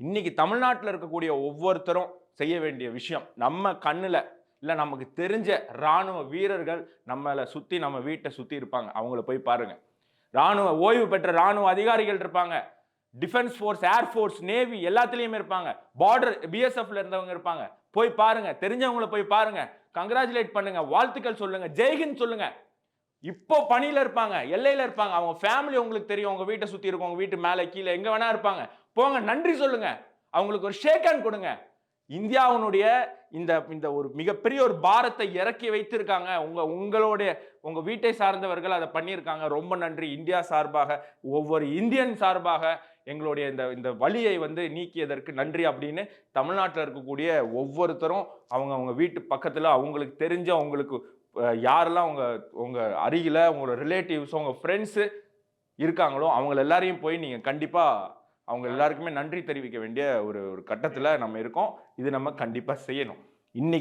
இன்னைக்கு தமிழ்நாட்டில் இருக்கக்கூடிய ஒவ்வொருத்தரும் செய்ய வேண்டிய விஷயம், நம்ம கண்ணுல இல்ல நமக்கு தெரிஞ்ச ராணுவ வீரர்கள் நம்மள சுத்தி நம்ம வீட்டை சுத்தி இருப்பாங்க. அவங்கள போய் பாருங்க. ராணுவ ஓய்வு பெற்ற ராணுவ அதிகாரிகள் இருப்பாங்க. Defence force, air force, navy எல்லாத்துலயுமே இருப்பாங்க. பார்டர் பிஎஸ்எஃப்ல இருந்தவங்க இருப்பாங்க. போய் பாருங்க. தெரிஞ்சவங்கள போய் பாருங்க. கங்க்ராச்சுலேட் பண்ணுங்க. வாழ்த்துக்கள் சொல்லுங்க. ஜெய்ஹிந்த் சொல்லுங்க. இப்போ பணியில இருப்பாங்க. எல்லையில இருப்பாங்க. அவங்க ஃபேமிலி உங்களுக்கு தெரியும். உங்க வீட்ட சுத்தி இருக்கும். உங்க வீட்டு மேல, கீழ எங்க வேணா இருப்பாங்க. போங்க நன்றி சொல்லுங்க. அவங்களுக்கு ஒரு ஷேக் ஹேண்ட் கொடுங்க. இந்தியாவினுடைய இந்த இந்த ஒரு மிகப்பெரிய ஒரு பாரத்தை இறக்கி வைத்திருக்காங்க. உங்களுடைய உங்க வீட்டை சார்ந்தவர்கள் அதை பண்ணியிருக்காங்க. ரொம்ப நன்றி. இந்தியா சார்பாக, ஒவ்வொரு இந்தியன் சார்பாக எங்களுடைய இந்த இந்த வலியை வந்து நீக்கியதற்கு நன்றி அப்படின்னு தமிழ்நாட்டில் இருக்கக்கூடிய ஒவ்வொருத்தரும் அவங்க அவங்க வீட்டு பக்கத்துல அவங்களுக்கு தெரிஞ்ச அவங்களுக்கு யாரெல்லாம் உங்க உங்க அருகில உங்களோட ரிலேட்டிவ்ஸ் உங்க ஃப்ரெண்ட்ஸ் இருக்காங்களோ அவங்க எல்லாரையும் போய் நீங்க கண்டிப்பா அவங்க எல்லாருக்குமே நன்றி தெரிவிக்க வேண்டிய ஒரு ஒரு கட்டத்துல நம்ம இருக்கோம். இது நம்ம கண்டிப்பா செய்யணும். இன்னைக்கு